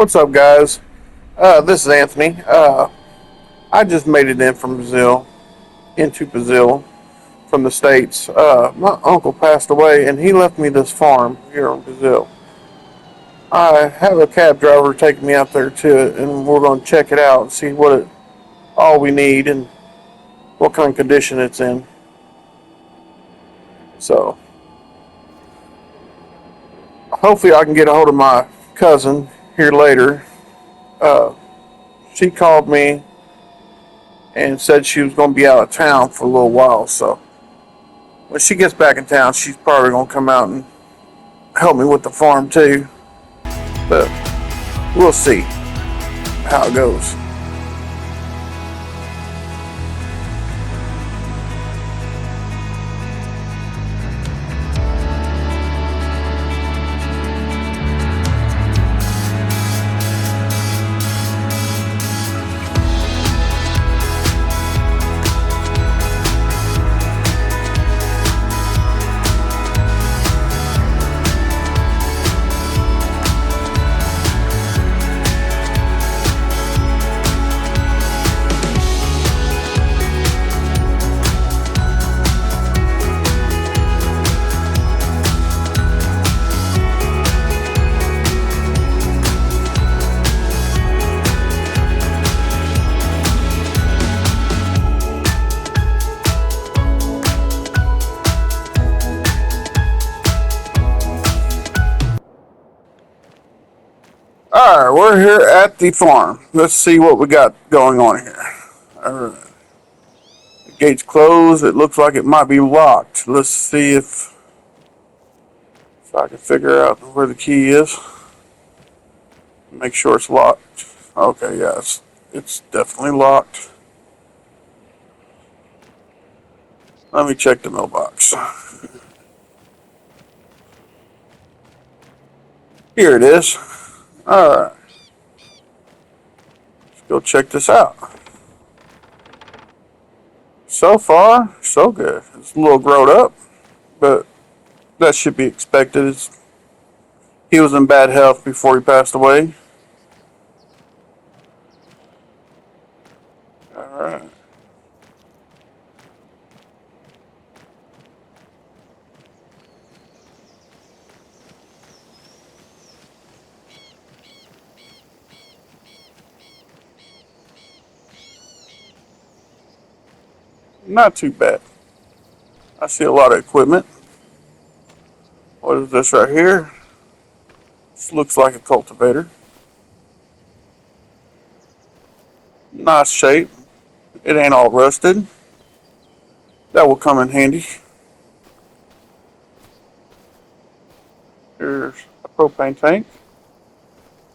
What's up, guys? This is Anthony. I just made it in from Brazil, into Brazil from the States. My uncle passed away, and he left me this farm here in Brazil. I have a cab driver taking me out there to it, and we're going to check it out and see all we need and what kind of condition it's in. So, hopefully, I can get a hold of my cousin here later. Uh, she called me and said she was going to be out of town for a little while, so when she gets back in town, she's probably gonna come out and help me with the farm too. But we'll see how it goes. Alright, we're here at the farm. Let's see what we got going on here. Alright. The gate's closed. It looks like it might be locked. Let's see if I can figure out where the key is. Make sure it's locked. Okay, yes. It's definitely locked. Let me check the mailbox. Here it is. Alright. Let's go check this out. So far, so good. It's a little grown up, but that should be expected. He was in bad health before he passed away. Alright. Not too bad. I see a lot of equipment. What is this right here? This looks like a cultivator. Nice shape. It ain't all rusted. That will come in handy. Here's a propane tank.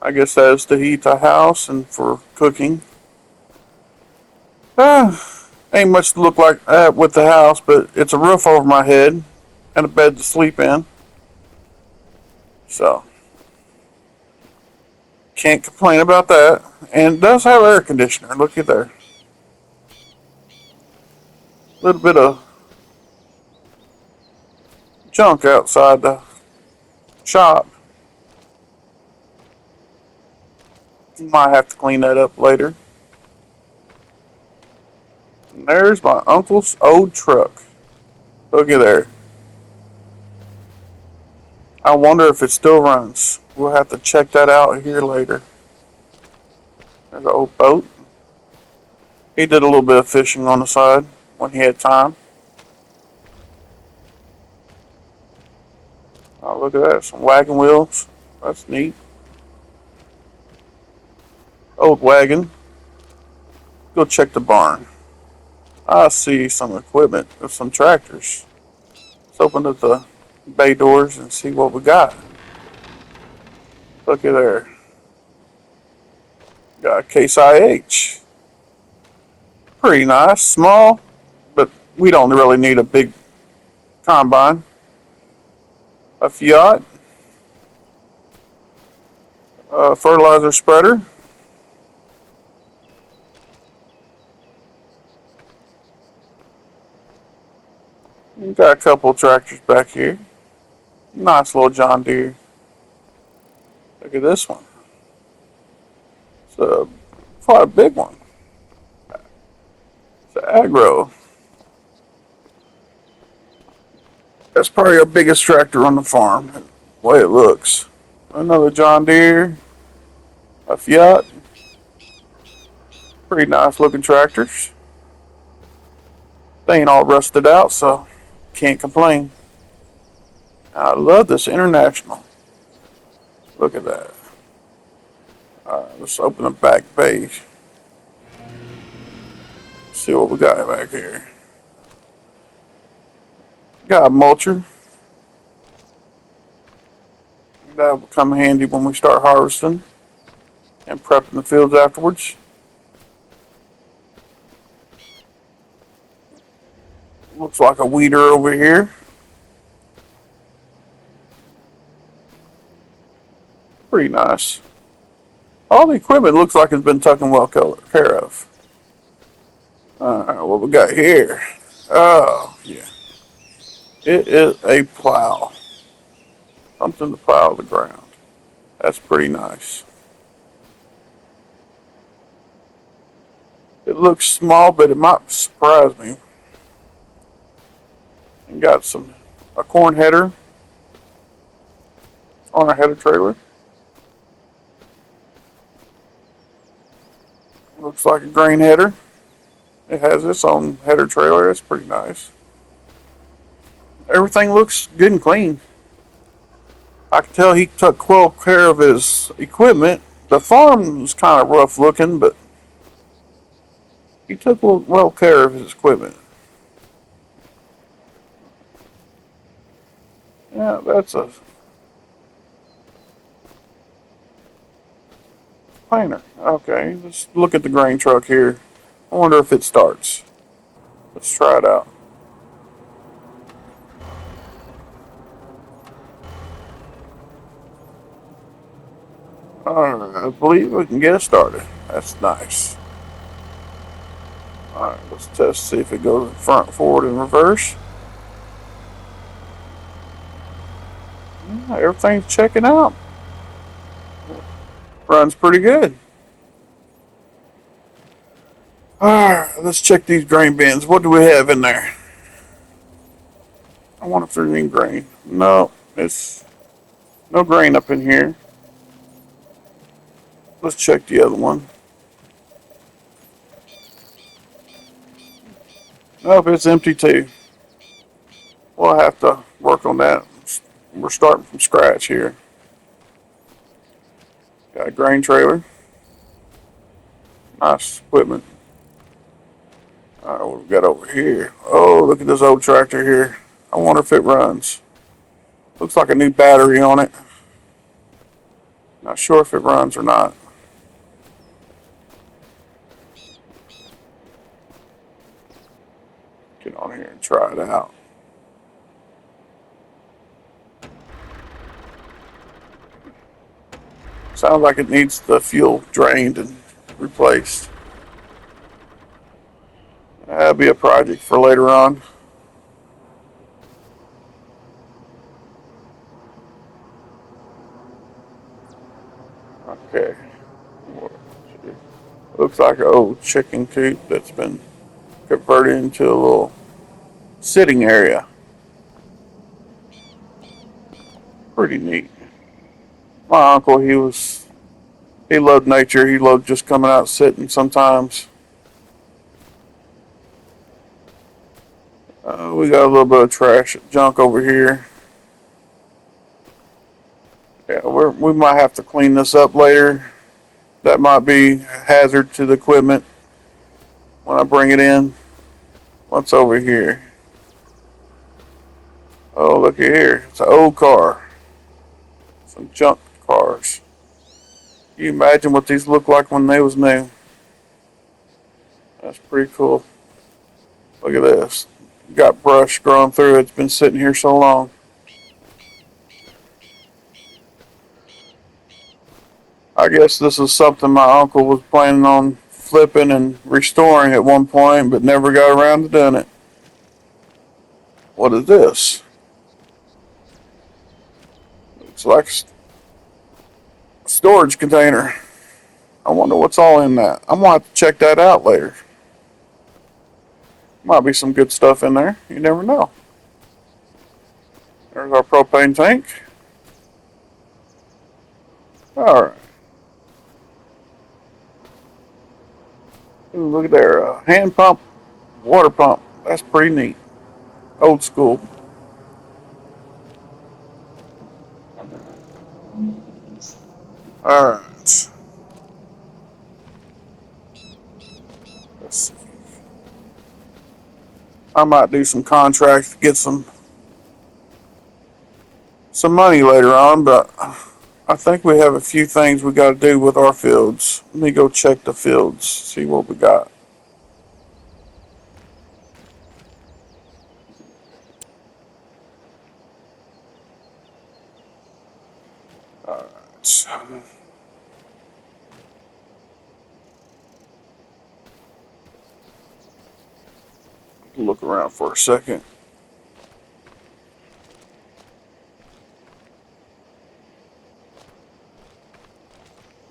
I guess that is to heat the house and for cooking. Ain't much to look like that with the house, but it's a roof over my head and a bed to sleep in. So, can't complain about that. And it does have air conditioner. Look at there. A little bit of junk outside the shop. Might have to clean that up later. And there's my uncle's old truck. Look at there. I wonder if it still runs. We'll have to check that out here later. There's an old boat. He did a little bit of fishing on the side when he had time. Oh, look at that. Some wagon wheels. That's neat. Old wagon. Go check the barn. I see some equipment of some tractors. Let's open up the bay doors and see what we got. Look at there. Got a Case IH. Pretty nice. Small, but we don't really need a big combine. A Fiat. A fertilizer spreader. We've got a couple of tractors back here. Nice little John Deere. Look at this one. quite a big one. It's an aggro. That's probably our biggest tractor on the farm, the way it looks. Another John Deere, a Fiat. Pretty nice looking tractors. They ain't all rusted out, so can't complain. I love this International. Look at that. Alright, let's open the back page. See what we got back here. Got a mulcher. That will come handy when we start harvesting and prepping the fields afterwards. Looks like a weeder over here. Pretty nice. All the equipment looks like it's been taken well care of. Alright, what we got here? Oh, yeah. It is a plow. Something to plow the ground. That's pretty nice. It looks small, but it might surprise me. And got a corn header on a header trailer. Looks like a grain header. It has its own header trailer. That's pretty nice. Everything looks good and clean. I can tell he took well care of his equipment. The farm was kind of rough looking, but he took well care of his equipment. Yeah, that's a planer. Okay, let's look at the grain truck here. I wonder if it starts. Let's try it out. Alright, I believe we can get it started. That's nice. Alright, let's test, see if it goes front, forward, and reverse. Yeah, everything's checking out. Runs pretty good. Alright, let's check these grain bins. What do we have in there? I wonder if there's any grain. No, it's no grain up in here. Let's check the other one. Nope, it's empty too. We'll have to work on that. We're starting from scratch here. Got a grain trailer. Nice equipment. Alright, what we got over here? Oh, look at this old tractor here. I wonder if it runs. Looks like a new battery on it. Not sure if it runs or not. Get on here and try it out. Sounds like it needs the fuel drained and replaced. That'll be a project for later on. Okay. Looks like an old chicken coop that's been converted into a little sitting area. Pretty neat. My uncle, he loved nature. He loved just coming out sitting sometimes. We got a little bit of trash junk over here. Yeah, we might have to clean this up later. That might be a hazard to the equipment when I bring it in. What's over here? Oh, look at here. It's an old car. Some junk cars. Can you imagine what these look like when they was new? That's pretty cool. Look at this. Got brush growing through it. It's been sitting here so long. I guess this is something my uncle was planning on flipping and restoring at one point, but never got around to doing it. What is this? It's like a storage container. I wonder what's all in that. I'm gonna have to check that out later. Might be some good stuff in there. You never know. There's our propane tank. All right. Ooh, look at there. Hand pump, water pump. That's pretty neat. Old school. All right. Let's see. I might do some contracts to get some money later on, but I think we have a few things we got to do with our fields. Let me go check the fields, see what we got. All right. Look around for a second.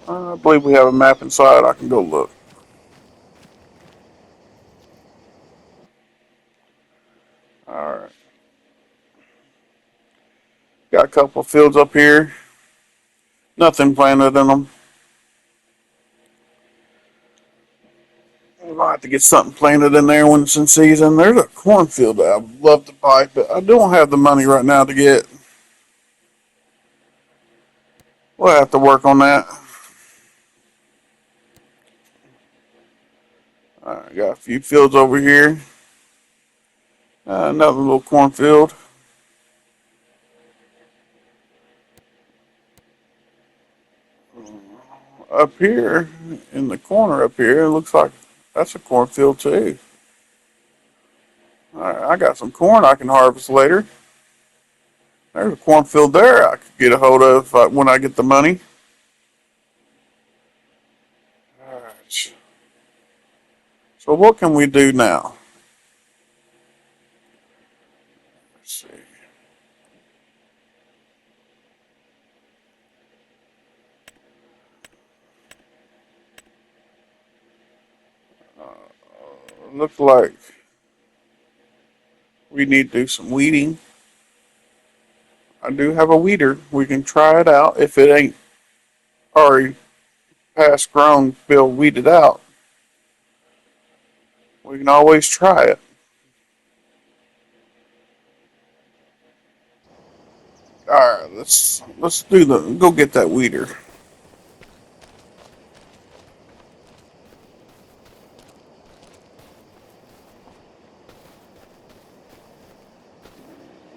I believe we have a map inside. I can go look. All right. Got a couple of fields up here. Nothing planted in them. We might have to get something planted in there when it's in season. There's a cornfield that I'd love to buy, but I don't have the money right now to get. We'll have to work on that. All right, got a few fields over here. Another little cornfield. Up here, in the corner up here, it looks like that's a cornfield too. All right, I got some corn I can harvest later. There's a cornfield there I could get a hold of when I get the money. All right. So what can we do now? Let's see. Looks like we need to do some weeding. I do have a weeder. We can try it out. If it ain't already past grown, Bill weed it out. We can always try it. All right, let's do go get that weeder.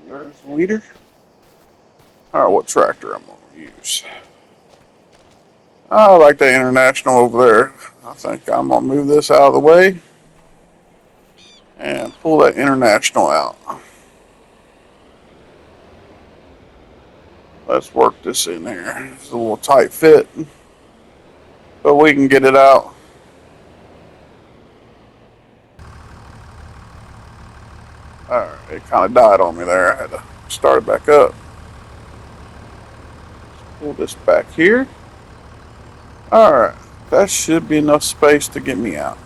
There's the weeder. All right, what tractor I'm gonna use? I like the International over there. I think I'm gonna move this out of the way and pull that International out. Let's work this in here. It's a little tight fit, but we can get it out. Alright, it kind of died on me there. I had to start it back up. Pull this back here. Alright, that should be enough space to get me out.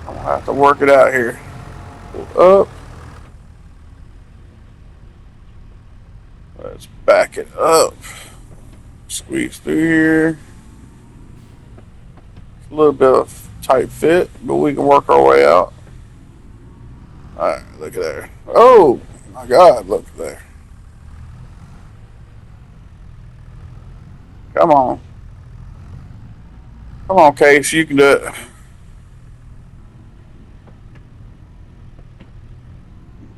I'm gonna have to work it out here. Pull up. Let's back it up. Squeeze through here. It's a little bit of tight fit, but we can work our way out. Alright, look at there. Oh my god, look at there. Come on. Come on, Case, you can do it.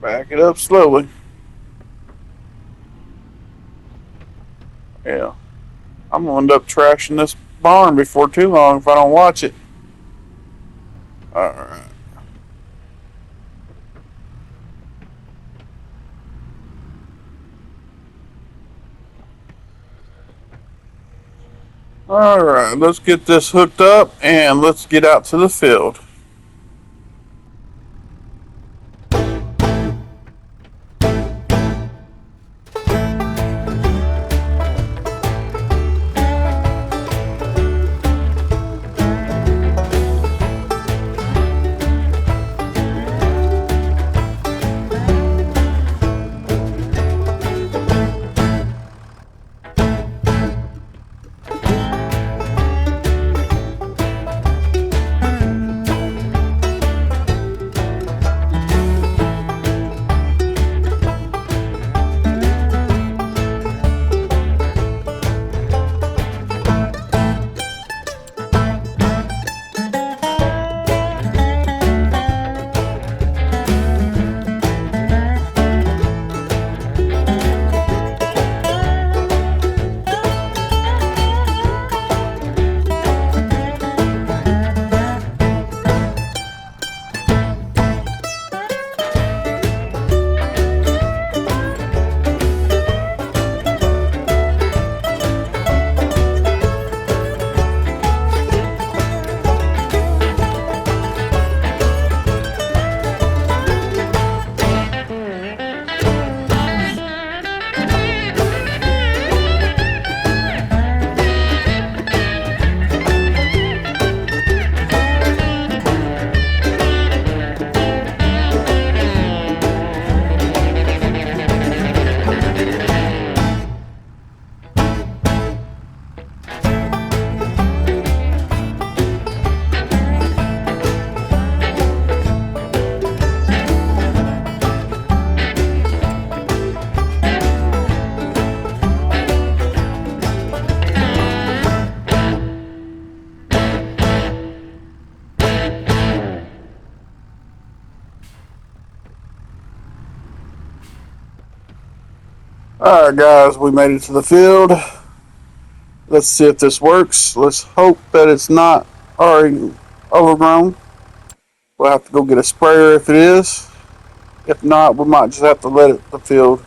Back it up slowly. Yeah. I'm gonna end up trashing this barn before too long if I don't watch it. Alright. Alright, let's get this hooked up and let's get out to the field. Alright, guys, we made it to the field. Let's see if this works. Let's hope that it's not already overgrown. We'll have to go get a sprayer if it is. If not, we might just have to let the field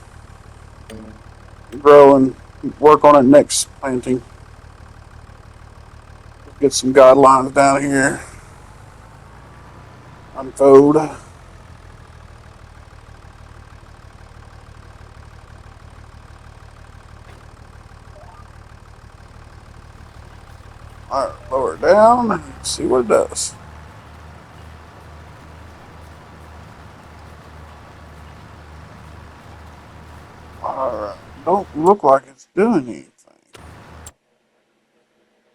grow and work on it next planting. Get some guidelines down here. Unfold. Alright, lower it down. See what it does. Alright, don't look like it's doing anything.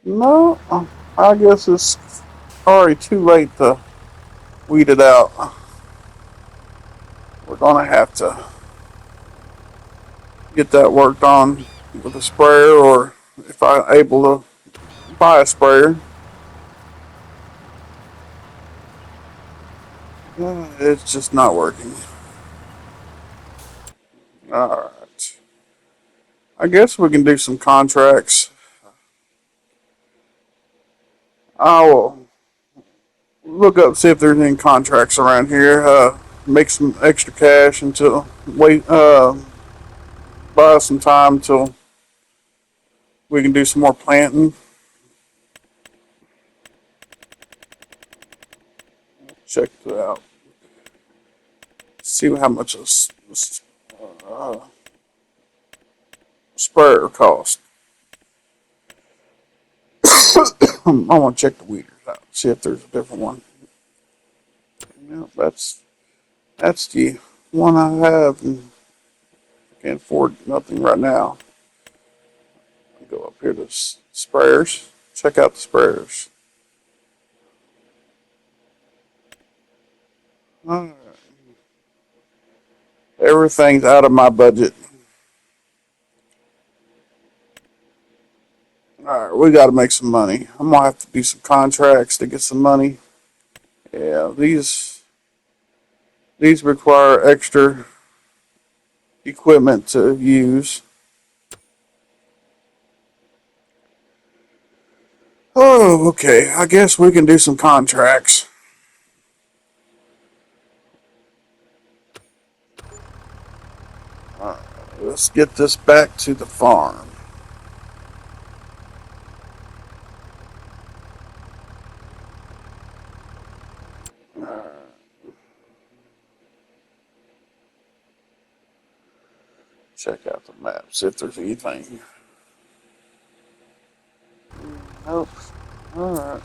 No, I guess it's already too late to weed it out. We're gonna have to get that worked on with a sprayer, or if I'm able to buy a sprayer. It's just not working. Alright. I guess we can do some contracts. I will look up, see if there's any contracts around here. Make some extra cash until buy some time until we can do some more planting. Check it out. See how much a sprayer cost. I want to check the weeders out. See if there's a different one. Yeah, that's the one I have. And can't afford nothing right now. Go up here to sprayers. Check out the sprayers. Alright. Everything's out of my budget. Alright, we got to make some money. I'm going to have to do some contracts to get some money. Yeah, these require extra equipment to use. Oh, okay. I guess we can do some contracts. Alright, let's get this back to the farm. Check out the map, see if there's anything. Nope. Alright.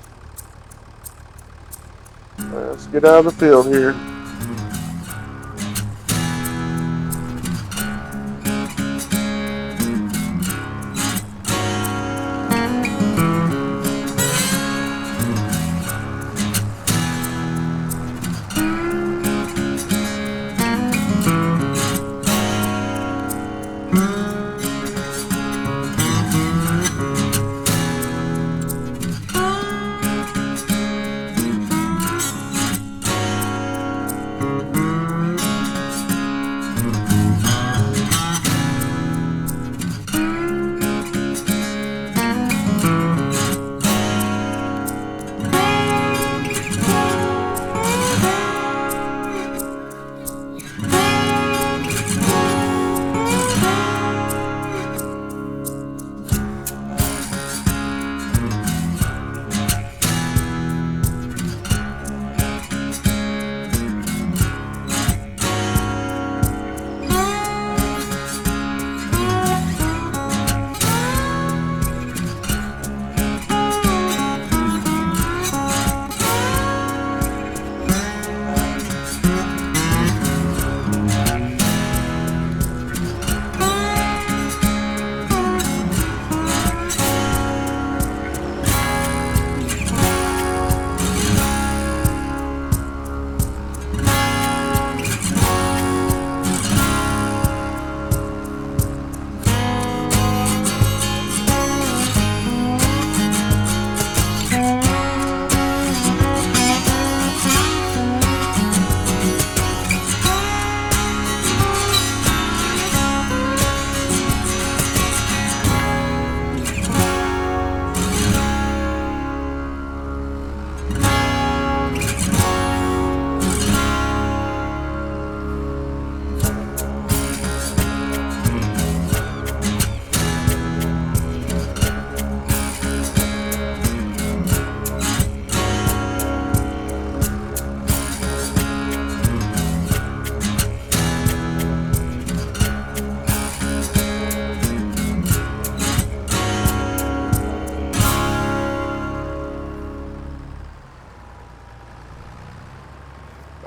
Let's get out of the field here.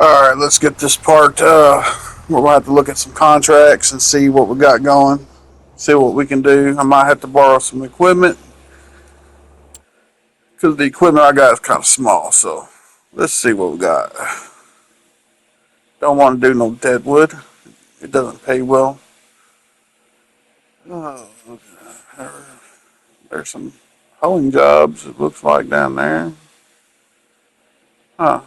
Alright, let's get this part. We'll have to look at some contracts and see what we got going. See what we can do. I might have to borrow some equipment because the equipment I got is kind of small. So let's see what we got. Don't want to do no dead wood. It doesn't pay well. Oh, there's some hoeing jobs, it looks like, down there. Huh.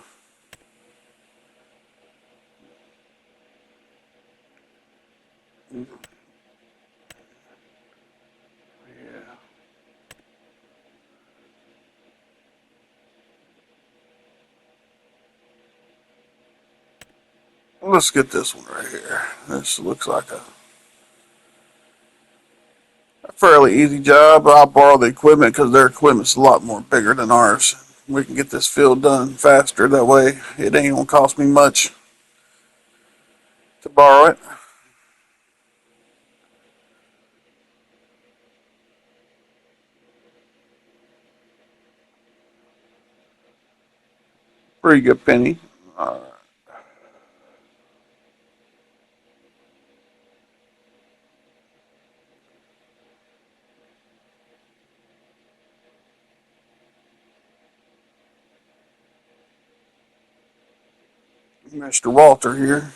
Yeah. Let's get this one right here. This looks like a fairly easy job. I'll borrow the equipment because their equipment's a lot more bigger than ours. We can get this field done faster. That way, it ain't gonna cost me much to borrow it. Pretty good penny. All right. Mr. Walter here.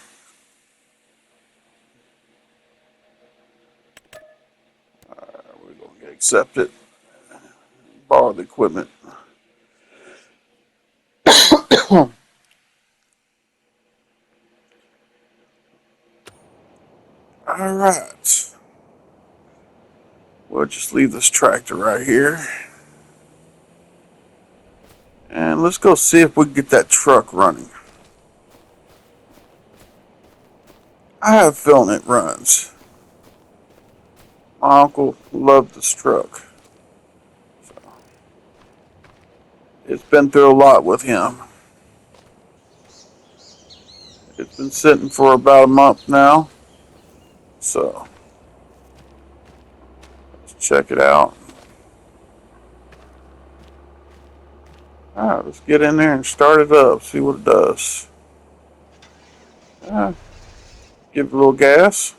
We're gonna accept it. Borrow the equipment. All right. We'll just leave this tractor right here. And let's go see if we can get that truck running. I have a feeling it runs. My uncle loved this truck. So it's been through a lot with him. It's been sitting for about a month now. So let's check it out. Alright, let's get in there and start it up, see what it does. Give it a little gas.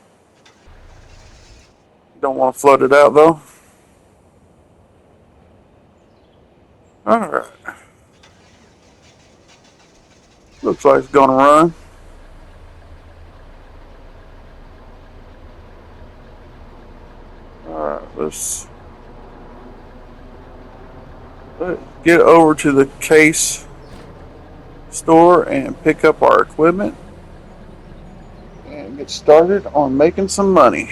Don't want to flood it out though. Alright. Looks like it's gonna run. Alright, let's get over to the case store and pick up our equipment and get started on making some money.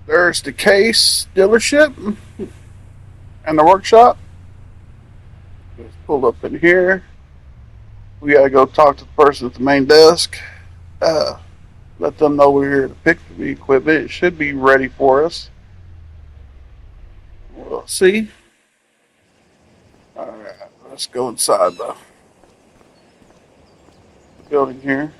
There's the case dealership and the workshop. Just pulled up in here. We gotta go talk to the person at the main desk. Uh, Let them know we're here to pick the equipment. It should be ready for us. We'll see. All right, let's go inside the building here.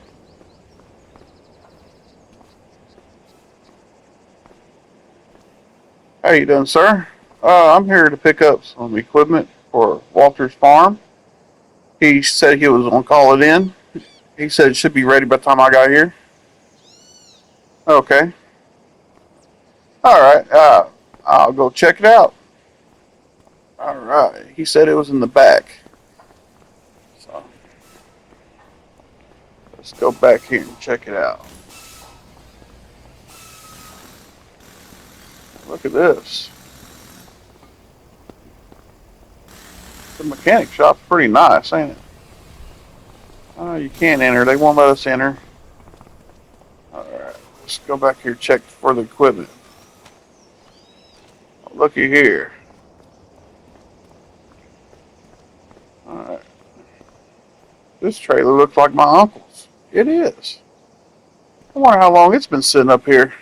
How you doing, sir? I'm here to pick up some equipment for Walter's farm. He said he was gonna call it in. He said it should be ready by the time I got here. Okay. All right. I'll go check it out. All right. He said it was in the back. So let's go back here and check it out. Look at this. The mechanic shop's pretty nice, ain't it? Oh, you can't enter. They won't let us enter. All right. Let's go back here and check for the equipment. Looky here. All right. This trailer looks like my uncle's. It is. I wonder how long it's been sitting up here.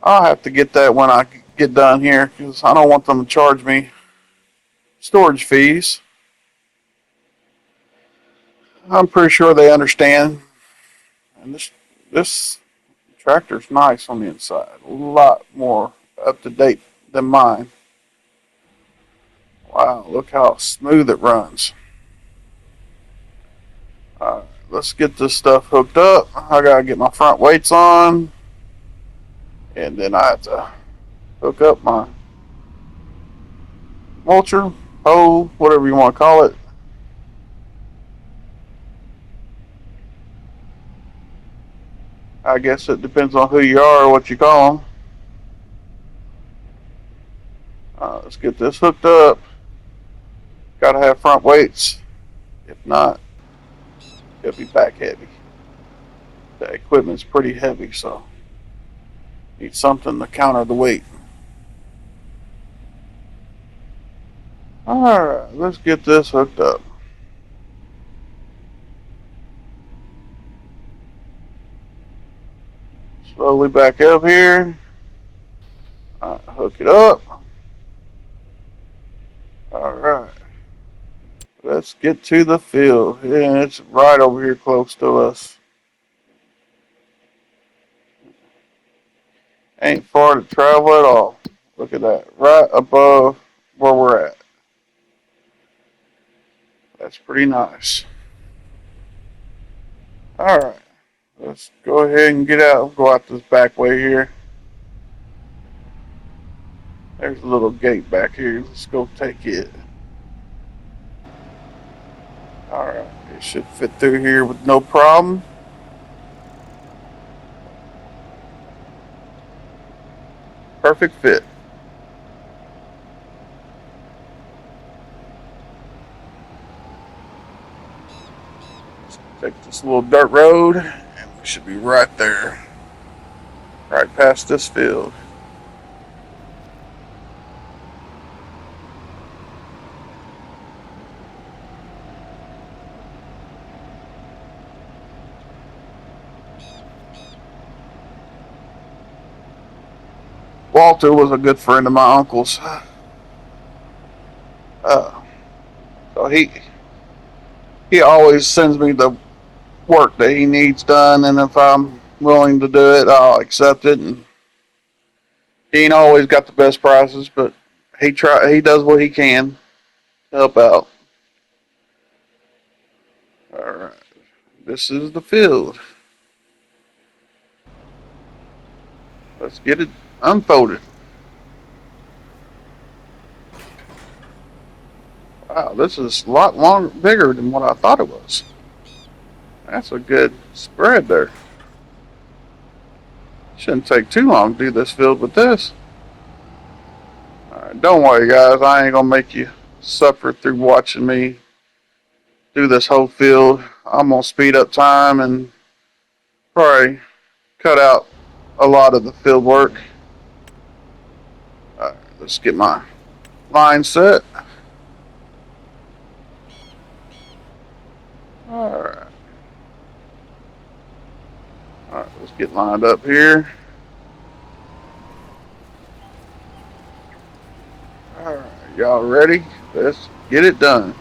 I'll have to get that when I get done here because I don't want them to charge me storage fees. I'm pretty sure they understand. And this tractor's nice on the inside. A lot more up to date than mine. Wow, look how smooth it runs. Let's get this stuff hooked up. I gotta get my front weights on. And then I have to hook up my mulcher, hoe, whatever you want to call it. I guess it depends on who you are or what you call them. Let's get this hooked up. Gotta have front weights. If not, it'll be back heavy. The equipment's pretty heavy, so need something to counter the weight. Alright, let's get this hooked up. Slowly back up here. Hook it up. Alright. Let's get to the field. Yeah, it's right over here close to us. Ain't far to travel at all. Look at that. Right above where we're at. That's pretty nice. Alright. Let's go ahead and get out. Go out this back way here. There's a little gate back here. Let's go take it. Alright. It should fit through here with no problem. Perfect fit. Let's take this little dirt road and we should be right there. Right past this field. Walter was a good friend of my uncle's. Uh, so he always sends me the work that he needs done, and if I'm willing to do it, I'll accept it. And he ain't always got the best prices, but he does what he can to help out. All right, this is the field. Let's get it unfolded. Wow, this is a lot bigger than what I thought it was. That's a good spread there. Shouldn't take too long to do this field with this. Alright, don't worry guys, I ain't gonna make you suffer through watching me do this whole field. I'm gonna speed up time and probably cut out a lot of the field work. All right, let's get my line set. All right. All right, let's get lined up here. All right, y'all ready? Let's get it done.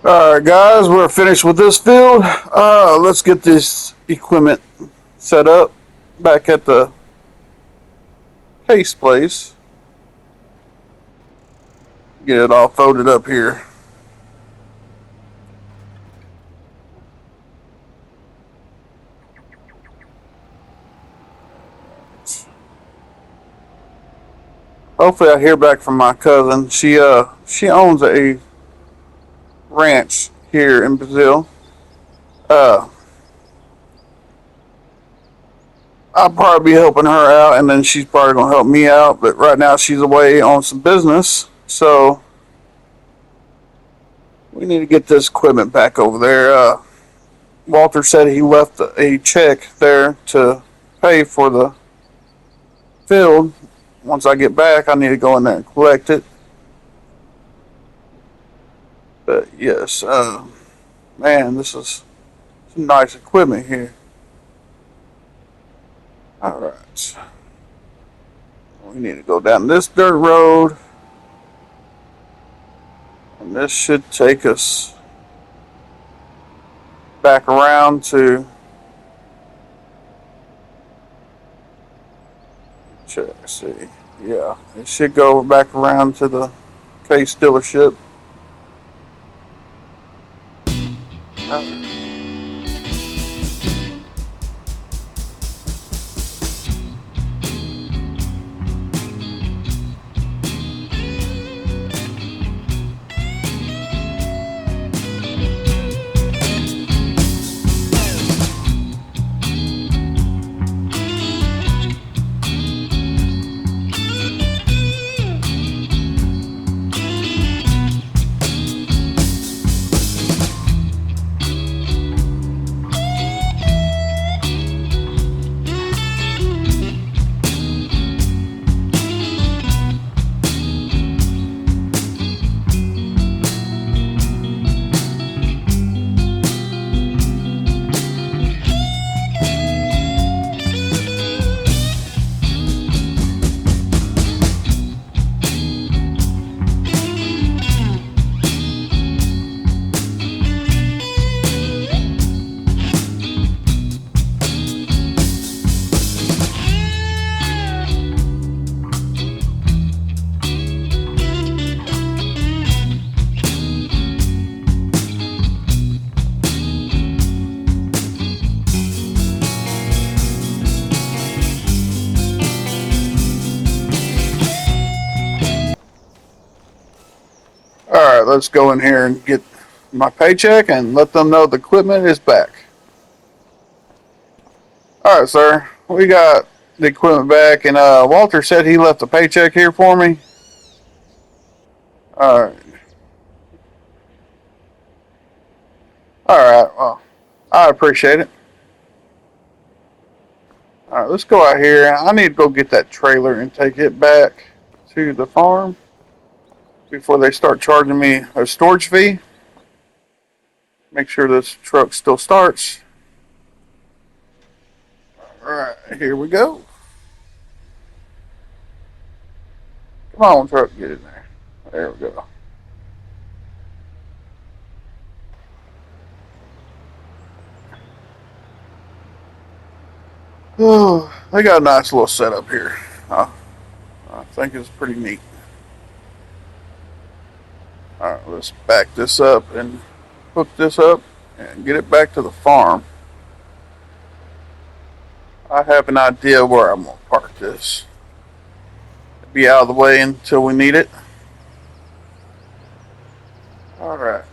All right, guys, we're finished with this field. Let's get this equipment set up back at the case place. Get it all folded up here. Hopefully, I hear back from my cousin. She owns a ranch here in Brazil. Uh, I'll probably be helping her out, and then she's probably gonna help me out. But right now, she's away on some business, so we need to get this equipment back over there. Walter said he left a check there to pay for the field. Once I get back, I need to go in there and collect it. But yes, man, this is some nice equipment here. All right, we need to go down this dirt road, and this should take us back around to. Check, see. Yeah, it should go back around to the case dealership. Alright, let's go in here and get my paycheck and let them know the equipment is back. Alright, sir. We got the equipment back, and Walter said he left a paycheck here for me. Alright. Alright, well, I appreciate it. Alright, let's go out here. I need to go get that trailer and take it back to the farm before they start charging me a storage fee. Make sure this truck still starts. Alright, here we go. Come on, truck, get in there. There we go. Oh, they got a nice little setup here. I think it's pretty neat. Alright, let's back this up and hook this up and get it back to the farm. I have an idea where I'm going to park this. Be out of the way until we need it. Alright.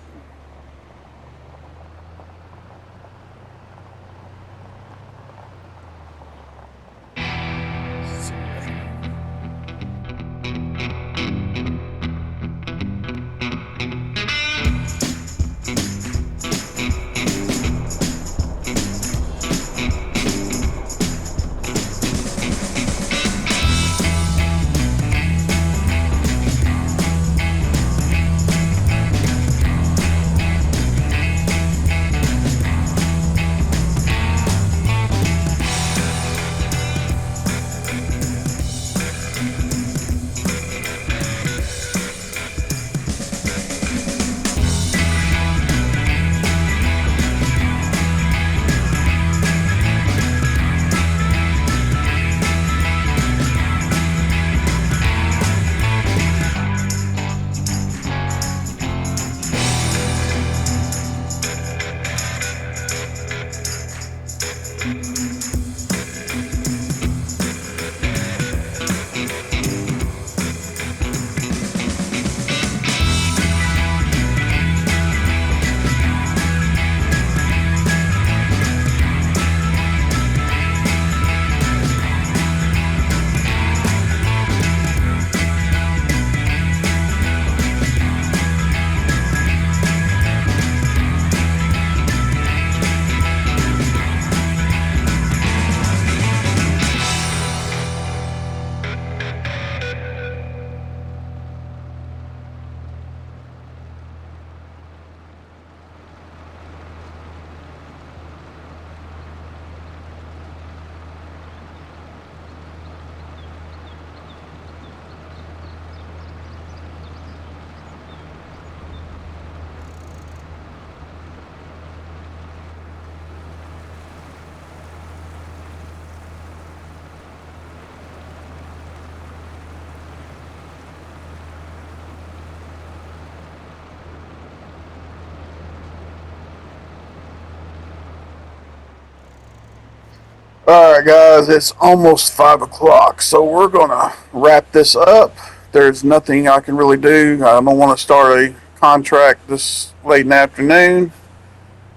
Alright, guys, it's almost 5 o'clock, so we're going to wrap this up. There's nothing I can really do. I don't want to start a contract this late in the afternoon.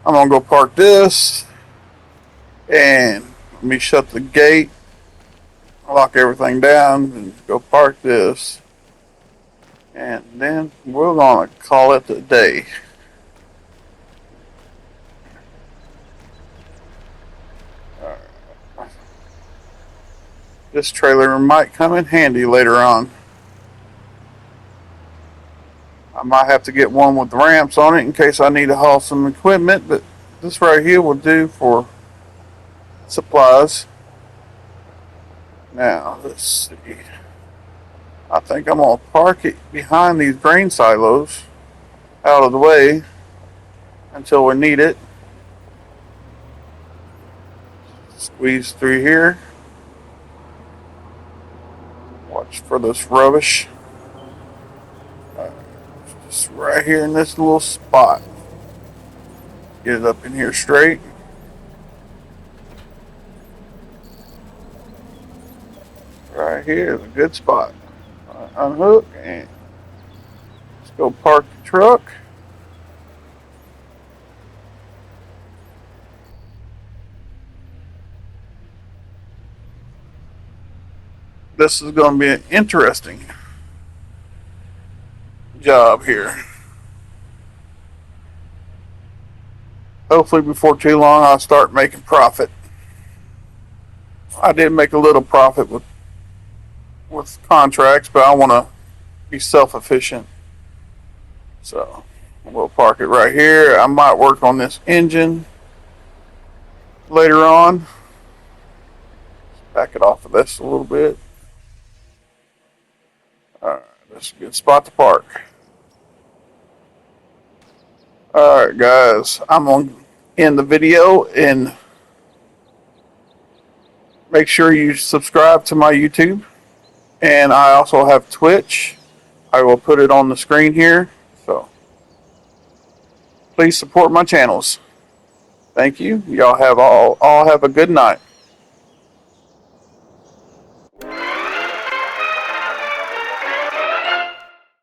I'm going to go park this, and let me shut the gate, lock everything down, and go park this. And then we're going to call it a day. This trailer might come in handy later on. I might have to get one with ramps on it in case I need to haul some equipment, but this right here will do for supplies. Now, let's see. I think I'm going to park it behind these grain silos, out of the way, until we need it. Squeeze through here. Watch for this rubbish. Just right here in this little spot. Get it up in here straight. Right here is a good spot. Unhook and Go park the truck. This is going to be an interesting job here. Hopefully before too long I'll start making profit. I did make a little profit with contracts, but I want to be self-efficient. So we'll park it right here. I might work on this engine later on. Back it off of this a little bit. Alright, that's a good spot to park. Alright guys, I'm going to end the video and make sure you subscribe to my YouTube. And I also have Twitch. I will put it on the screen here. So please support my channels. Thank you. Y'all have all have a good night.